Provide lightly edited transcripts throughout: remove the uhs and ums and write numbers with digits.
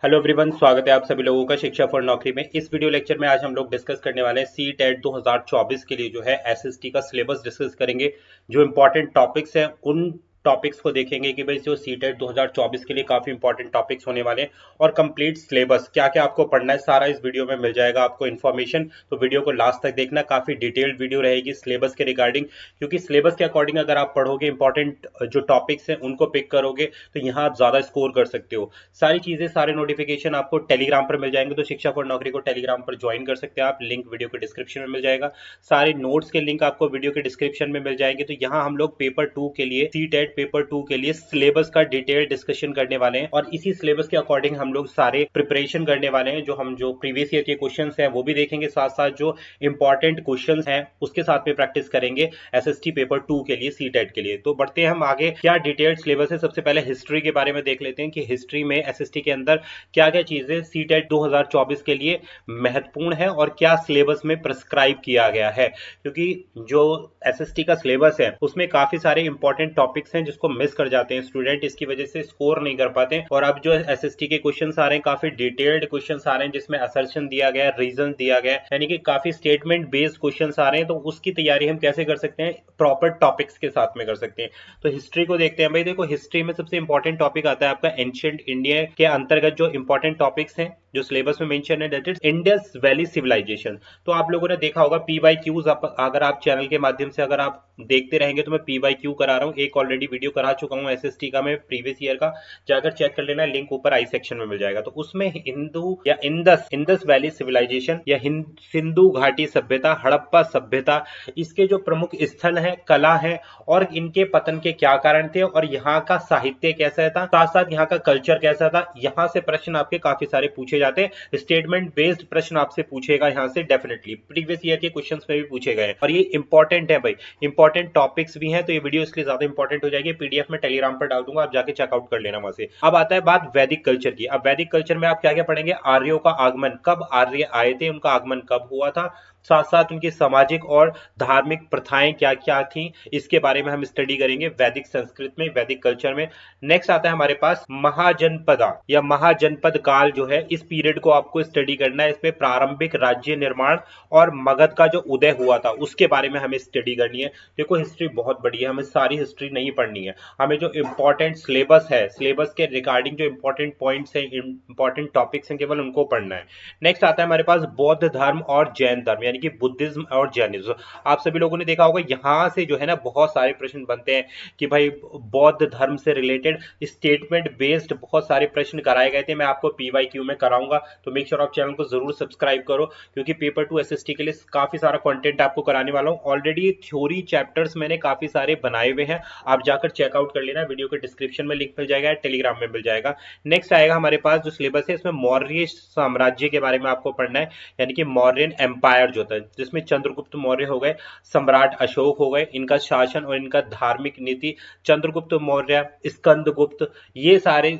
Hello everyone, स्वागत है आप सभी लोगों का शिक्षा फॉर नौकरी में। इस वीडियो लेक्चर में आज हम लोग डिस्कस करने वाले हैं सी टेट 2024 के लिए जो है एसएसटी का सिलेबस डिस्कस करेंगे। जो इंपॉर्टेंट टॉपिक्स हैं उन टॉपिक्स को देखेंगे कि भाई जो सी टेट 2024 के लिए काफी इंपॉर्टेंट टॉपिक्स होने वाले हैं और कंप्लीट सिलेबस क्या क्या आपको पढ़ना है सारा इस वीडियो में मिल जाएगा आपको इन्फॉर्मेशन। तो वीडियो को लास्ट तक देखना, काफी डिटेल्ड वीडियो रहेगी सिलेबस के रिगार्डिंग, क्योंकि सिलेबस के अकॉर्डिंग अगर आप पढ़ोगे इंपॉर्टेंट जो टॉपिक्स हैं उनको पिक करोगे तो यहाँ आप ज्यादा स्कोर कर सकते हो। सारी चीजें सारे नोटिफिकेशन आपको टेलीग्राम पर मिल जाएंगे, तो शिक्षा फॉर नौकरी को टेलीग्राम पर ज्वाइन कर सकते हैं आप। लिंक वीडियो के डिस्क्रिप्शन में मिल जाएगा। सारे नोट्स के लिंक आपको वीडियो के डिस्क्रिप्शन में मिल जाएंगे। तो यहाँ हम लोग पेपर 2 के लिए सी टेट पेपर 2 के लिए सिलेबस का डिटेल डिस्कशन करने वाले हैं और इसी सिलेबस के अकॉर्डिंग हम लोग सारे प्रिपरेशन करने वाले हैं। जो प्रीवियस ईयर के क्वेश्चन हैं वो भी देखेंगे, साथ साथ जो इंपॉर्टेंट क्वेश्चन हैं उसके साथ में प्रैक्टिस करेंगे एसएसटी पेपर 2 के लिए, सी टेट के लिए। तो बढ़ते हैं हम आगे, क्या डिटेल्ड सिलेबस है। सबसे पहले हिस्ट्री के बारे में देख लेते हैं कि हिस्ट्री में एसएसटी के अंदर क्या क्या चीजें सी टेट 2024 के लिए महत्वपूर्ण है और क्या सिलेबस में प्रिस्क्राइब किया गया है। क्योंकि जो एसएसटी का सिलेबस है उसमें काफी सारे इंपॉर्टेंट टॉपिक्स हैं जिसको मिस कर जाते हैं स्टूडेंट, इसकी वजह से स्कोर नहीं कर पाते। और अब जो एसएसटी के क्वेश्चन आ रहे हैं काफी डिटेल्ड क्वेश्चन आ रहे हैं जिसमें असर्शन दिया गया है, रीजन दिया गया है, यानी कि काफी स्टेटमेंट बेस्ड क्वेश्चन आ रहे हैं। तो उसकी तैयारी हम कैसे कर सकते हैं, प्रॉपर टॉपिक्स के साथ में कर सकते हैं। तो हिस्ट्री को देखते हैं भाई। देखो, हिस्ट्री में सबसे इंपॉर्टेंट टॉपिक आता है आपका एंशिएंट इंडिया के अंतर्गत जो इंपॉर्टेंट टॉपिक्स हैं जो सिलेबस में मेंशन है, that is Indus valley civilisation. तो आप लोगों ने देखा होगा पीवाईक्यूज, अगर आप चैनल के माध्यम से अगर आप देखते रहेंगे तो मैं पीवाईक्यू करा रहा हूँ, एक ऑलरेडी वीडियो करा चुका हूँ एसएसटी का मैं प्रीवियस ईयर का, जाकर चेक कर लेना, लिंक ऊपर आई सेक्शन में मिल जाएगा। तो उसमें हिंदू या इंडस वैली सिविलाइजेशन या सिंधु घाटी सभ्यता, हड़प्पा सभ्यता, इसके जो प्रमुख स्थल है, कला है और इनके पतन के क्या कारण थे और यहाँ का साहित्य कैसा था, साथ साथ यहाँ का कल्चर कैसा था। यहाँ से प्रश्न आपके काफी सारे पूछे जाते हैं। स्टेटमेंट बेस्ड प्रश्न आपसे पूछेगा यहाँ से, डेफिनेटली प्रीवियस ईयर के क्वेश्चंस में भी पूछे गए और ये इंपॉर्टेंट है भाई, इंपॉर्टेंट टॉपिक्स भी हैं। तो ये वीडियो इसलिए ज्यादा इंपॉर्टेंट हो जाएगी। पीडीएफ में टेलीग्राम पर डाल दूंगा, आप जाके चेकआउट कर लेना वहां से। अब आता है बात वैदिक कल्चर की। अब वैदिक कल्चर में आप क्या क्या पढ़ेंगे, आर्यों का आगमन, कब आर्य आए थे, उनका आगमन कब हुआ था, साथ साथ उनकी सामाजिक और धार्मिक प्रथाएं क्या क्या थी, इसके बारे में हम स्टडी करेंगे वैदिक संस्कृत में, वैदिक कल्चर में। नेक्स्ट आता है हमारे पास महाजनपदा या महाजनपद काल जो है, इस पीरियड को आपको स्टडी करना है। इसमें प्रारंभिक राज्य निर्माण और मगध का जो उदय हुआ था उसके बारे में हमें स्टडी करनी है। देखो, हिस्ट्री बहुत बड़ी है, हमें सारी हिस्ट्री नहीं पढ़नी है, हमें जो इंपॉर्टेंट सिलेबस है, सिलेबस के रिगार्डिंग जो इंपॉर्टेंट पॉइंट्स हैं, इंपॉर्टेंट टॉपिक्स हैं, केवल उनको पढ़ना है। नेक्स्ट आता है हमारे पास बौद्ध धर्म और जैन धर्म, यानी कि बुद्धिज्म और जैनिज्म। आप सभी लोगों ने देखा होगा यहाँ से जो है ना बहुत सारे प्रश्न बनते हैं कि भाई बौद्ध धर्म से रिलेटेड स्टेटमेंट बेस्ड बहुत सारे प्रश्न कराए गए थे। मैं आपको पीवाईक्यू में कराऊंगा, तो मेक श्योर आप चैनल को जरूर सब्सक्राइब करो, क्योंकि पेपर 2 एसएसटी के लिए काफी सारा कंटेंट आपको कराने वाला हूँ। ऑलरेडी थ्योरी चैप्टर्स मैंने काफी सारे बनाए हुए हैं, आप जाकर चेकआउट कर लेना, वीडियो के डिस्क्रिप्शन में लिंक मिल जाएगा, टेलीग्राम में मिल जाएगा। नेक्स्ट आएगा हमारे पास जो सिलेबस है, इसमें मौर्य साम्राज्य के बारे में आपको पढ़ना है, यानी कि मौर्यन एम्पायर जो था, जिसमें चंद्रगुप्त मौर्य हो गए, सम्राट अशोक हो गए, इनका शासन और इनका धार्मिक नीति, चंद्रगुप्त मौर्य, स्कंदगुप्त, ये सारे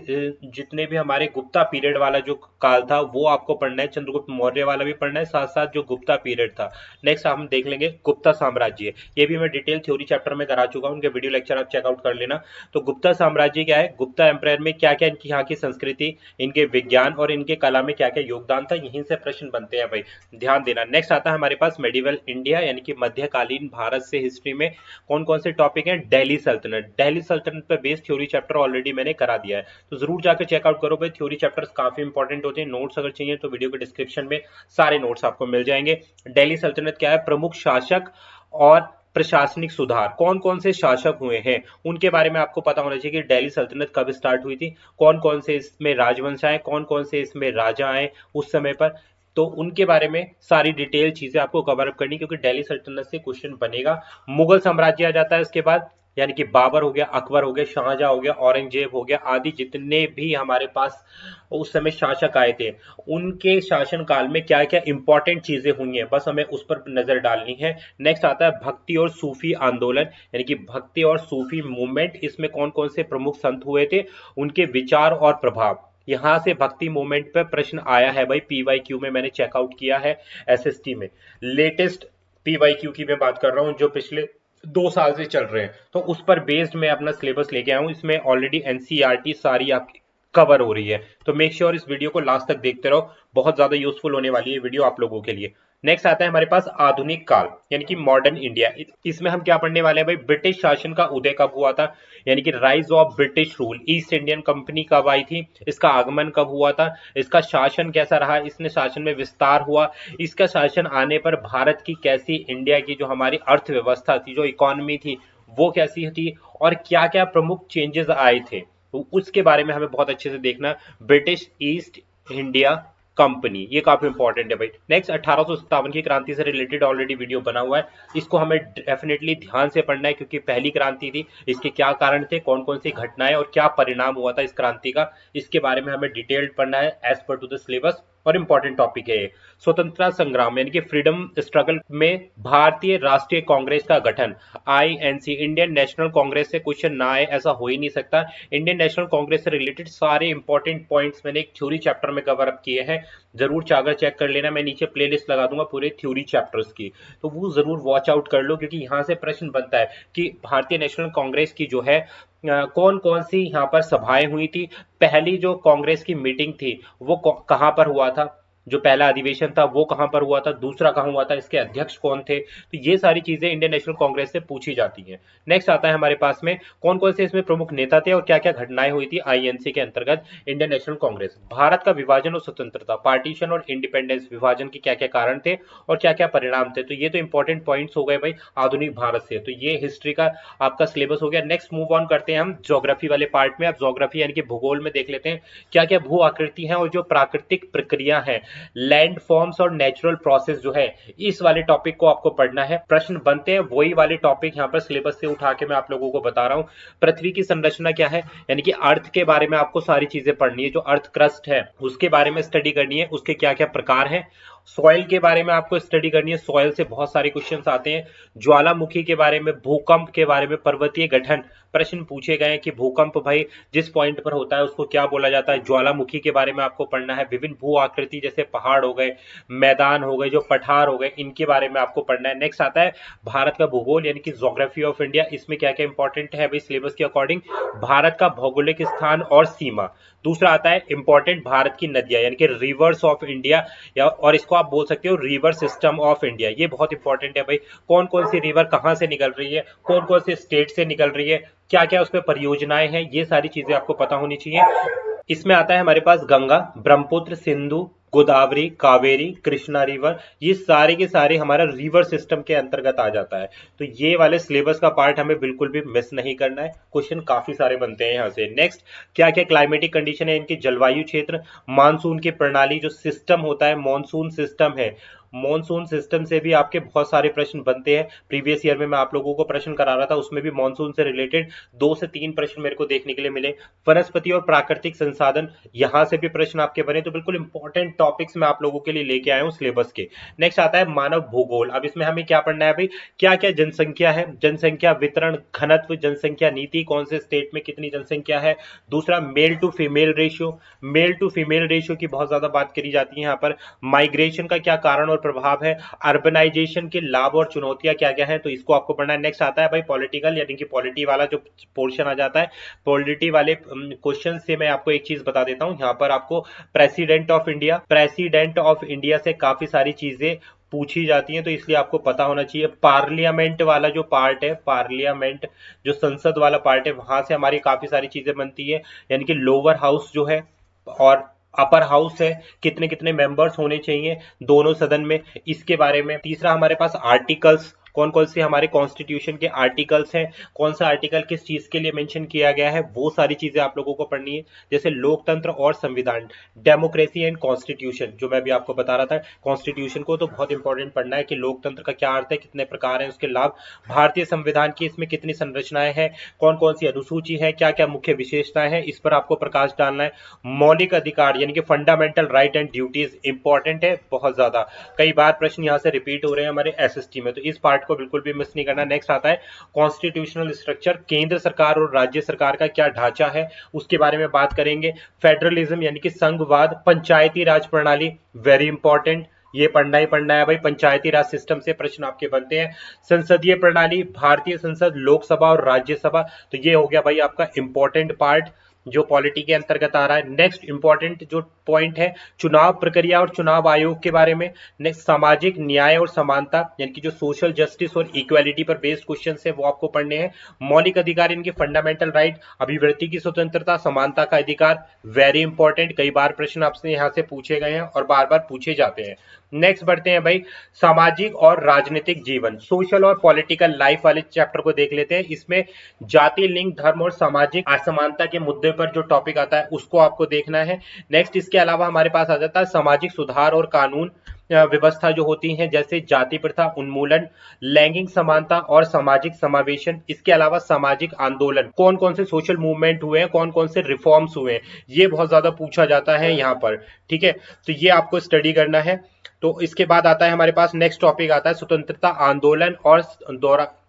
जितने भी हमारे गुप्ता पीरियड वाला जो काल था वो आपको पढ़ना है। चंद्रगुप्त मौर्य वाला भी पढ़ना है, साथ साथ जो गुप्ता पीरियड था। नेक्स्ट हम देख लेंगे गुप्ता साम्राज्य, ये भी मैं डिटेल थ्योरी चैप्टर में करा चुका हूँ, उनके वीडियो लेक्चर आप चेकआउट कर लेना। तो गुप्ता साम्राज्य क्या है, गुप्ता एम्पायर में क्या क्या इनकी यहाँ की संस्कृति, इनके विज्ञान और इनके कला में क्या क्या योगदान था, यहीं से प्रश्न बनते हैं भाई, ध्यान देना। नेक्स्ट आता है हमारे पास मेडिवल इंडिया, यानी कि मध्यकालीन भारत से हिस्ट्री में कौन कौन से टॉपिक हैं। दिल्ली सल्तनत, दिल्ली सल्तनत पर बेस्ड थ्योरी चैप्टर ऑलरेडी मैंने करा दिया है, तो जरूर जाकर चेकआउट करो भाई, थ्योरी चैप्टर्स काफी इंपॉर्टेंट होते हैं। नोट्स अगर चाहिए तो वीडियो के डिस्क्रिप्शन में सारे नोट्स आपको मिल जाएंगे। दिल्ली सल्तनत क्या है, प्रमुख शासक और प्रशासनिक सुधार, कौन कौन से शासक हुए हैं उनके बारे में आपको पता होना चाहिए कि दिल्ली सल्तनत कब स्टार्ट हुई थी, कौन कौन से इसमें राजवंश आए, कौन कौन से इसमें राजा आए उस समय पर, तो उनके बारे में सारी डिटेल चीजें आपको कवर अप करनी, क्योंकि दिल्ली सल्तनत से क्वेश्चन बनेगा। मुगल साम्राज्य आ जाता है उसके बाद, यानी कि बाबर हो गया, अकबर हो गया, शाहजहां हो गया, औरंगजेब हो गया, आदि जितने भी हमारे पास उस समय शासक आए थे, उनके शासन काल में क्या क्या इंपॉर्टेंट चीजें हुई हैं, बस हमें उस पर नजर डालनी है। नेक्स्ट आता है भक्ति और सूफी आंदोलन, यानी कि भक्ति और सूफी मूवमेंट, इसमें कौन कौन से प्रमुख संत हुए थे, उनके विचार और प्रभाव। यहां से भक्ति मूवमेंट पर प्रश्न आया है भाई, पीवाईक्यू में मैंने चेकआउट किया है एसएसटी में। लेटेस्ट पीवाईक्यू की मैं बात कर रहा हूं जो पिछले 2 साल से चल रहे हैं, तो उस पर बेस्ड मैं अपना सिलेबस लेके आया हूं। इसमें ऑलरेडी एनसीईआरटी सारी आपकी कवर हो रही है। तो मेक श्योर इस वीडियो को लास्ट तक देखते रहो, बहुत ज्यादा यूजफुल होने वाली है वीडियो आप लोगों के लिए। नेक्स्ट आता है हमारे पास आधुनिक काल यानी कि मॉडर्न इंडिया। इसमें हम क्या पढ़ने वाले हैं भाई, ब्रिटिश शासन का उदय कब हुआ था, यानी कि rise of British rule, east Indian company कब आई थी, इसका आगमन कब हुआ था, इसका शासन कैसा रहा, इसने शासन में विस्तार हुआ, इसका शासन आने पर भारत की कैसी, इंडिया की जो हमारी अर्थव्यवस्था थी, जो इकोनॉमी थी, वो कैसी थी, और क्या क्या प्रमुख चेंजेस आए थे, तो उसके बारे में हमें बहुत अच्छे से देखना। ब्रिटिश ईस्ट इंडिया कंपनी, ये काफी इंपॉर्टेंट है भाई। नेक्स्ट 1857 की क्रांति से रिलेटेड ऑलरेडी वीडियो बना हुआ है, इसको हमें डेफिनेटली ध्यान से पढ़ना है, क्योंकि पहली क्रांति थी, इसके क्या कारण थे, कौन कौन सी घटनाएं और क्या परिणाम हुआ था इस क्रांति का, इसके बारे में हमें डिटेल्ड पढ़ना है as per to the syllabus, और इंपॉर्टेंट टॉपिक है। स्वतंत्रता संग्राम यानी कि फ्रीडम स्ट्रगल में भारतीय राष्ट्रीय कांग्रेस का गठन, आईएनसी, इंडियन नेशनल कांग्रेस से क्वेश्चन ना आए ऐसा हो ही नहीं सकता। इंडियन नेशनल कांग्रेस से रिलेटेड सारे इंपॉर्टेंट पॉइंट्स मैंने एक थ्योरी चैप्टर में कवर अप किए हैं, जरूर जाकर चेक कर लेना, मैं नीचे प्लेलिस्ट लगा दूंगा पूरे थ्योरी चैप्टर्स की, तो वो जरूर वॉच आउट कर लो, क्योंकि यहां से प्रश्न बनता है कि भारतीय नेशनल कांग्रेस की जो है कौन कौन सी यहाँ पर सभाएं हुई थी, पहली जो कांग्रेस की मीटिंग थी वो कहां पर हुआ था, जो पहला अधिवेशन था वो कहां पर हुआ था, दूसरा कहां हुआ था, इसके अध्यक्ष कौन थे, तो ये सारी चीजें इंडियन नेशनल कांग्रेस से पूछी जाती हैं। नेक्स्ट आता है हमारे पास में कौन कौन से इसमें प्रमुख नेता थे और क्या क्या घटनाएं हुई थी आईएनसी के अंतर्गत। इंडियन नेशनल कांग्रेस, भारत का विभाजन और स्वतंत्रता, पार्टीशन और इंडिपेंडेंस, विभाजन के क्या क्या कारण थे और क्या क्या परिणाम थे, तो ये तो इंपॉर्टेंट पॉइंट्स हो गए भाई आधुनिक भारत से, तो ये हिस्ट्री का आपका सिलेबस हो गया। नेक्स्ट मूव ऑन करते हैं हम ज्योग्राफी वाले पार्ट में। अब ज्योग्राफी यानी कि भूगोल में देख लेते हैं क्या क्या भू आकृति है और जो प्राकृतिक प्रक्रिया है, लैंड फॉर्म्स और नेचुरल प्रोसेस जो है, इस वाले टॉपिक को आपको पढ़ना है। प्रश्न बनते हैं वही वाले टॉपिक यहाँ पर सिलेबस से उठा के मैं आप लोगों को बता रहा हूँ। पृथ्वी की संरचना क्या है, यानी कि अर्थ के बारे में आपको सारी चीजें पढ़नी है, जो अर्थ क्रस्ट है उसके बारे में स्टडी करनी है, उसके क्या क्या प्रकार हैं। सॉइल के बारे में आपको स्टडी करनी है, सॉइल से बहुत सारे क्वेश्चंस आते हैं। ज्वालामुखी के बारे में, भूकंप के बारे में, पर्वतीय गठन प्रश्न पूछे गए हैं कि भूकंप भाई जिस पॉइंट पर होता है उसको क्या बोला जाता है, ज्वालामुखी के बारे में आपको पढ़ना है। विभिन्न भू आकृति जैसे पहाड़ हो गए, मैदान हो गए, जो पठार हो गए, इनके बारे में आपको पढ़ना है। नेक्स्ट आता है भारत का भूगोल यानी कि ज्योग्राफी ऑफ इंडिया, इसमें क्या क्या इंपॉर्टेंट है भाई सिलेबस के अकॉर्डिंग, भारत का भौगोलिक स्थान और सीमा। दूसरा आता है इंपॉर्टेंट भारत की नदियां यानी कि रिवर्स ऑफ इंडिया, या और इसको आप बोल सकते हो रिवर सिस्टम ऑफ इंडिया, ये बहुत इंपॉर्टेंट है भाई, कौन कौन सी रिवर कहां से निकल रही है, कौन कौन से स्टेट से निकल रही है, क्या क्या उसमें परियोजनाएं हैं, ये सारी चीजें आपको पता होनी चाहिए। इसमें आता है हमारे पास गंगा, ब्रह्मपुत्र, सिंधु, गोदावरी, कावेरी, कृष्णा रिवर, ये सारे के सारे हमारा रिवर सिस्टम के अंतर्गत आ जाता है। तो ये वाले सिलेबस का पार्ट हमें बिल्कुल भी मिस नहीं करना है, क्वेश्चन काफी सारे बनते हैं यहाँ से। नेक्स्ट क्या क्या क्लाइमेटिक कंडीशन है इनकी, जलवायु क्षेत्र, मानसून की प्रणाली, जो सिस्टम होता है मॉनसून सिस्टम है, मॉनसून सिस्टम से भी आपके बहुत सारे प्रश्न बनते हैं। प्रीवियस ईयर में मैं आप लोगों को प्रश्न करा रहा था, उसमें भी मॉनसून से रिलेटेड 2 से 3 प्रश्न मेरे को देखने के लिए मिले। वनस्पति और प्राकृतिक संसाधन, यहां से भी प्रश्न आपके बने, तो बिल्कुल इंपॉर्टेंट टॉपिक्स मैं आप लोगों के लिए लेके आया हूं सिलेबस के। नेक्स्ट आता है मानव भूगोल। अब इसमें हमें क्या पढ़ना है भाई, क्या क्या जनसंख्या है, जनसंख्या वितरण, घनत्व, जनसंख्या नीति, कौन से स्टेट में कितनी जनसंख्या है। दूसरा male to female ratio, male to female ratio की बहुत ज्यादा बात करी जाती है यहाँ पर। माइग्रेशन का क्या कारण और प्रभाव है, अर्बनाइजेशन के लाभ और चुनौतियां क्या क्या है, तो इसको आपको पढ़ना है। नेक्स्ट आता है भाई पॉलिटिकल यानी कि पॉलिटी वाला जो पोर्शन आ जाता है, पॉलिटी वाले क्वेश्चन से मैं आपको एक चीज बता देता हूं, यहाँ पर आपको प्रेसिडेंट ऑफ इंडिया से काफी सारी चीजें पूछी जाती हैं, तो इसलिए आपको पता होना चाहिए। पार्लियामेंट वाला जो पार्ट है, पार्लियामेंट जो संसद वाला पार्ट है, वहां से हमारी काफी सारी चीजें बनती है, यानी कि लोअर हाउस जो है और अपर हाउस है, कितने कितने मेंबर्स होने चाहिए दोनों सदन में, इसके बारे में। तीसरा हमारे पास आर्टिकल्स, कौन कौन से हमारे कॉन्स्टिट्यूशन के आर्टिकल्स हैं, कौन सा आर्टिकल किस चीज के लिए मेंशन किया गया है, वो सारी चीजें आप लोगों को पढ़नी है। जैसे लोकतंत्र और संविधान, डेमोक्रेसी एंड कॉन्स्टिट्यूशन, जो मैं भी आपको बता रहा था, कॉन्स्टिट्यूशन को तो बहुत इंपॉर्टेंट पढ़ना है कि लोकतंत्र का क्या अर्थ है, कितने प्रकार है उसके लाभ, भारतीय संविधान की इसमें कितनी संरचनाएं हैं, कौन कौन सी अनुसूची है, क्या क्या मुख्य विशेषताएं हैं, इस पर आपको प्रकाश डालना है। मौलिक अधिकार यानी कि fundamental right and duties, important है बहुत ज्यादा, कई बार प्रश्न यहां से रिपीट हो रहे हैं हमारे एसएसटी में, तो इस पार्ट को बिल्कुल भी मिस नहीं करना। नेक्स्ट आता है कॉन्स्टिट्यूशनल स्ट्रक्चर, केंद्र सरकार और राज्य सरकार का क्या ढांचा है उसके बारे में बात करेंगे। फेडरलिज्म यानी कि संघवाद, पंचायती राज प्रणाली, वेरी इंपॉर्टेंट, ये पढ़ना ही पढ़ना है भाई, पंचायती राज सिस्टम से प्रश्न आपके बनते हैं। संसदीय प्रणाली, भारतीय संसद, लोकसभा और राज्यसभा, तो ये हो गया भाई आपका इंपॉर्टेंट पार्ट। जो पॉलिटी के अंतर्गत आ रहा है। नेक्स्ट इंपॉर्टेंट जो पॉइंट है, चुनाव प्रक्रिया और चुनाव आयोग के बारे में। नेक्स्ट सामाजिक न्याय और समानता, यानी कि जो सोशल जस्टिस और इक्वालिटी पर बेस्ड क्वेश्चन है वो आपको पढ़ने हैं। मौलिक अधिकार, इनके फंडामेंटल राइट, अभिव्यक्ति की स्वतंत्रता, समानता का अधिकार, वेरी इंपॉर्टेंट, कई बार प्रश्न आपसे यहाँ से पूछे गए हैं और बार बार पूछे जाते हैं। नेक्स्ट बढ़ते हैं भाई, सामाजिक और राजनीतिक जीवन, सोशल और पॉलिटिकल लाइफ वाले चैप्टर को देख लेते हैं। इसमें जाति, लिंग, धर्म और सामाजिक असमानता के मुद्दे पर जो टॉपिक आता है उसको आपको देखना है। नेक्स्ट इसके अलावा हमारे पास आ जाता है सामाजिक सुधार और कानून व्यवस्था जो होती है, जैसे जाति प्रथा उन्मूलन, लैंगिक समानता और सामाजिक समावेशन। इसके अलावा सामाजिक आंदोलन, कौन कौन से सोशल मूवमेंट हुए हैं, कौन कौन से रिफॉर्म्स हुए हैं, ये बहुत ज्यादा पूछा जाता है यहाँ पर। ठीक है, तो ये आपको स्टडी करना है। तो इसके बाद आता है हमारे पास नेक्स्ट टॉपिक आता है स्वतंत्रता आंदोलन और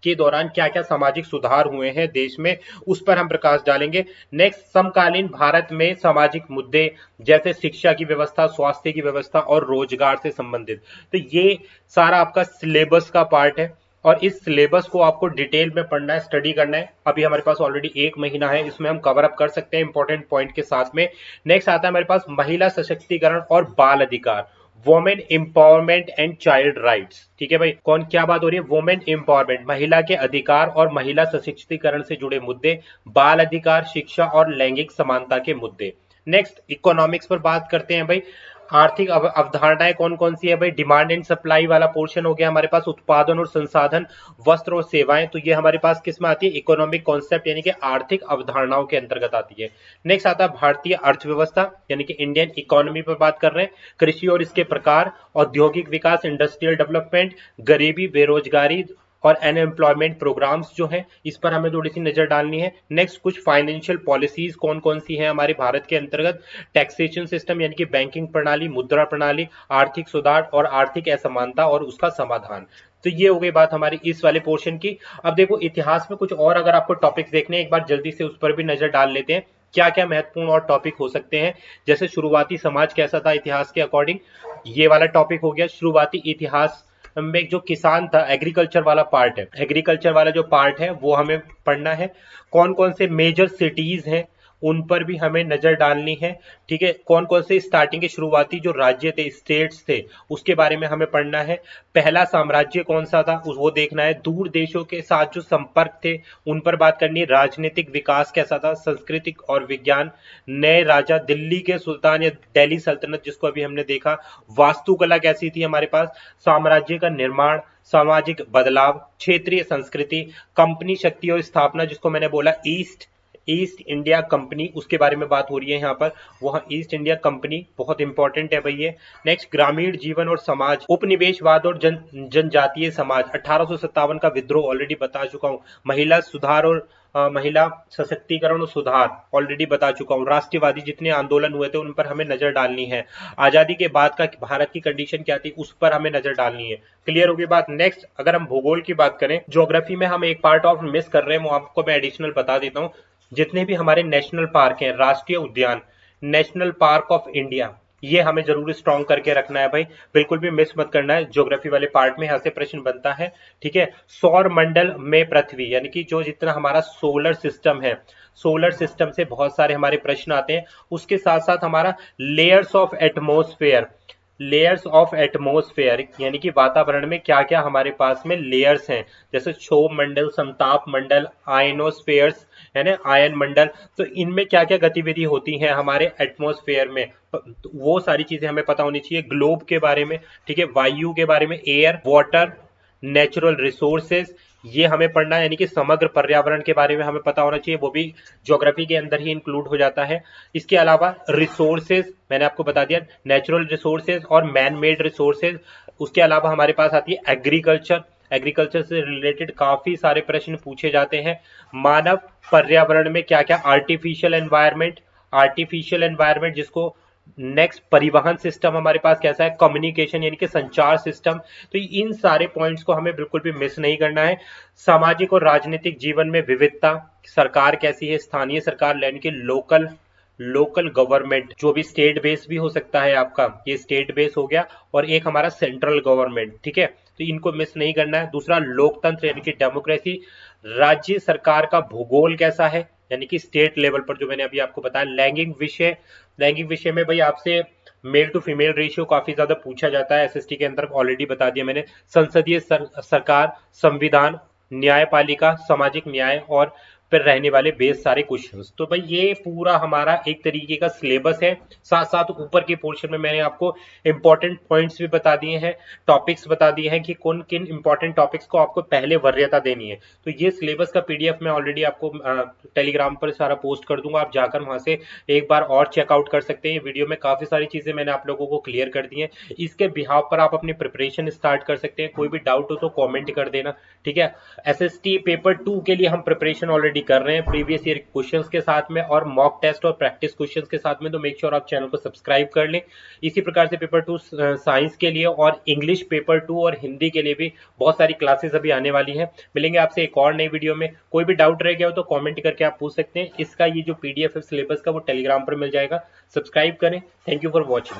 दौरान क्या क्या सामाजिक सुधार हुए हैं देश में, उस पर हम प्रकाश डालेंगे। नेक्स्ट समकालीन भारत में सामाजिक मुद्दे, जैसे शिक्षा की व्यवस्था, स्वास्थ्य की व्यवस्था और रोजगार से संबंधित। तो ये सारा आपका सिलेबस का पार्ट है और इस सिलेबस को आपको डिटेल में पढ़ना है, स्टडी करना है। अभी हमारे पास ऑलरेडी 1 महीना है, इसमें हम कवर अप कर सकते हैं इंपॉर्टेंट पॉइंट के साथ में। नेक्स्ट आता है हमारे पास महिला सशक्तिकरण और बाल अधिकार, women empowerment and child rights. ठीक है भाई, कौन क्या बात हो रही है, वुमेन एम्पावरमेंट, महिला के अधिकार और महिला सशक्तिकरण से जुड़े मुद्दे, बाल अधिकार, शिक्षा और लैंगिक समानता के मुद्दे। नेक्स्ट इकोनॉमिक्स पर बात करते हैं भाई। आर्थिक अवधारणाएं कौन कौन सी है भाई, डिमांड एंड सप्लाई वाला पोर्शन हो गया हमारे पास, उत्पादन और संसाधन, वस्त्र और सेवाएं, तो ये हमारे पास किस में आती है, इकोनॉमिक कॉन्सेप्ट यानी कि आर्थिक अवधारणाओं के अंतर्गत आती है। नेक्स्ट आता है भारतीय अर्थव्यवस्था यानी कि इंडियन इकोनॉमी पर बात कर रहे हैं, कृषि और इसके प्रकार, औद्योगिक विकास, इंडस्ट्रियल डेवलपमेंट, गरीबी, बेरोजगारी और अनएम्प्लॉयमेंट प्रोग्राम्स जो हैं, इस पर हमें थोड़ी सी नजर डालनी है। नेक्स्ट कुछ फाइनेंशियल पॉलिसीज कौन कौन सी हैं हमारे भारत के अंतर्गत, टैक्सेशन सिस्टम यानी कि बैंकिंग प्रणाली, मुद्रा प्रणाली, आर्थिक सुधार और आर्थिक असमानता और उसका समाधान। तो ये हो गई बात हमारी इस वाले पोर्शन की। अब देखो इतिहास में कुछ और अगर आपको टॉपिक्स देखने हैं, एक बार जल्दी से उस पर भी नजर डाल लेते हैं, क्या क्या महत्वपूर्ण और टॉपिक हो सकते हैं। जैसे शुरुआती समाज कैसा था इतिहास के अकॉर्डिंग, ये वाला टॉपिक हो गया। शुरुआती इतिहास में जो किसान था, एग्रीकल्चर वाला पार्ट है, एग्रीकल्चर वाला जो पार्ट है वो हमें पढ़ना है। कौन कौन से मेजर सिटीज हैं उन पर भी हमें नजर डालनी है। ठीक है, कौन कौन से स्टार्टिंग के शुरुआती जो राज्य थे, स्टेट्स थे, उसके बारे में हमें पढ़ना है। पहला साम्राज्य कौन सा था वो देखना है। दूर देशों के साथ जो संपर्क थे उन पर बात करनी है। राजनीतिक विकास कैसा था, सांस्कृतिक और विज्ञान, नए राजा, दिल्ली के सुल्तान या दिल्ली सल्तनत जिसको अभी हमने देखा, वास्तुकला कैसी थी हमारे पास, साम्राज्य का निर्माण, सामाजिक बदलाव, क्षेत्रीय संस्कृति, कंपनी शक्ति और स्थापना जिसको मैंने बोला ईस्ट इंडिया कंपनी, उसके बारे में बात हो रही है यहाँ पर। वह ईस्ट इंडिया कंपनी बहुत इंपॉर्टेंट है भाई ये। नेक्स्ट ग्रामीण जीवन और समाज, उपनिवेशवाद और जनजातीय समाज, 1857 का विद्रोह ऑलरेडी बता चुका हूँ। महिला सुधार और महिला सशक्तिकरण और सुधार ऑलरेडी बता चुका हूँ। राष्ट्रवादी जितने आंदोलन हुए थे उन पर हमें नजर डालनी है। आजादी के बाद का भारत की कंडीशन क्या थी उस पर हमें नजर डालनी है। क्लियर होगी बात। नेक्स्ट अगर हम भूगोल की बात करें, ज्योग्राफी में हम एक पार्ट ऑफ मिस कर रहे हैं, वो आपको मैं एडिशनल बता देता हूँ। जितने भी हमारे नेशनल पार्क हैं, राष्ट्रीय उद्यान, नेशनल पार्क ऑफ इंडिया, ये हमें जरूर स्ट्रॉन्ग करके रखना है भाई, बिल्कुल भी मिस मत करना है। ज्योग्राफी वाले पार्ट में यहाँ से प्रश्न बनता है। ठीक है, सौर मंडल में पृथ्वी यानी कि जो जितना हमारा सोलर सिस्टम है, सोलर सिस्टम से बहुत सारे हमारे प्रश्न आते हैं। उसके साथ साथ हमारा layers of atmosphere, layers of atmosphere यानी कि वातावरण में क्या क्या हमारे पास में लेयर्स हैं, जैसे क्षोभ मंडल, समताप मंडल, आयनोस्फेयर्स है ना, आयन मंडल, तो इनमें क्या क्या गतिविधि होती है हमारे एटमॉस्फेयर में, तो वो सारी चीजें हमें पता होनी चाहिए। ग्लोब के बारे में, ठीक है, वायु के बारे में, एयर, वाटर, नेचुरल रिसोर्सेज, ये हमें पढ़ना है, यानी कि समग्र पर्यावरण के बारे में हमें पता होना चाहिए, वो भी ज्योग्राफी के अंदर ही इंक्लूड हो जाता है। इसके अलावा रिसोर्सेज मैंने आपको बता दिया, नेचुरल रिसोर्सेज और मैन मेड रिसोर्सेज। उसके अलावा हमारे पास आती है एग्रीकल्चर, एग्रीकल्चर से रिलेटेड काफी सारे प्रश्न पूछे जाते हैं। मानव पर्यावरण में क्या क्या, आर्टिफिशियल एनवायरनमेंट, आर्टिफिशियल एनवायरनमेंट जिसको, नेक्स्ट परिवहन सिस्टम हमारे पास कैसा है, कम्युनिकेशन यानी कि संचार सिस्टम। तो इन सारे पॉइंट्स को हमें बिल्कुल भी मिस नहीं करना है। सामाजिक और राजनीतिक जीवन में विविधता, सरकार कैसी है, स्थानीय सरकार यानी कि लोकल गवर्नमेंट, जो भी स्टेट बेस भी हो सकता है आपका, ये स्टेट बेस हो गया, और एक हमारा सेंट्रल गवर्नमेंट। ठीक है, तो इनको मिस नहीं करना है। दूसरा लोकतंत्र यानी कि डेमोक्रेसी, राज्य सरकार का भूगोल कैसा है, यानी कि स्टेट लेवल पर जो मैंने अभी आपको बताया। लैंगिक विषय में भाई आपसे मेल टू फीमेल रेशियो काफी ज्यादा पूछा जाता है, एसएसटी के अंदर ऑलरेडी बता दिया मैंने। संसदीय सरकार, संविधान, न्यायपालिका, सामाजिक न्याय और पर रहने वाले बेस सारे क्वेश्चंस। तो भाई ये पूरा हमारा एक तरीके का सिलेबस है। साथ साथ ऊपर के पोर्शन में मैंने आपको इंपॉर्टेंट पॉइंट्स भी बता दिए हैं, टॉपिक्स बता दिए हैं कि कौन किन इंपॉर्टेंट टॉपिक्स को आपको पहले वरीयता देनी है। तो ये सिलेबस का पीडीएफ मैं ऑलरेडी आपको टेलीग्राम पर सारा पोस्ट कर दूंगा, आप जाकर वहां से एक बार और चेकआउट कर सकते हैं। वीडियो में काफी सारी चीजें मैंने आप लोगों को क्लियर कर दी हैं। इसके बिहाव पर आप अपनी प्रिपरेशन स्टार्ट कर सकते हैं। कोई भी डाउट हो तो कॉमेंट कर देना, ठीक है। एसएसटी पेपर 2 के लिए हम प्रिपरेशन ऑलरेडी कर रहे हैं प्रीवियस ईयर क्वेश्चंस के साथ में और मॉक टेस्ट और प्रैक्टिस क्वेश्चंस के साथ में। तो मेक श्योर आप चैनल को सब्सक्राइब कर लें। इसी प्रकार से पेपर 2 साइंस के लिए और इंग्लिश पेपर 2 और हिंदी के लिए भी बहुत सारी क्लासेस अभी आने वाली हैं। मिलेंगे आपसे एक और नई वीडियो में। कोई भी डाउट रह गया हो तो कॉमेंट करके आप पूछ सकते हैं। इसका ये जो पीडीएफ है सिलेबस का वो टेलीग्राम पर मिल जाएगा। सब्सक्राइब करें। Thank you for watching.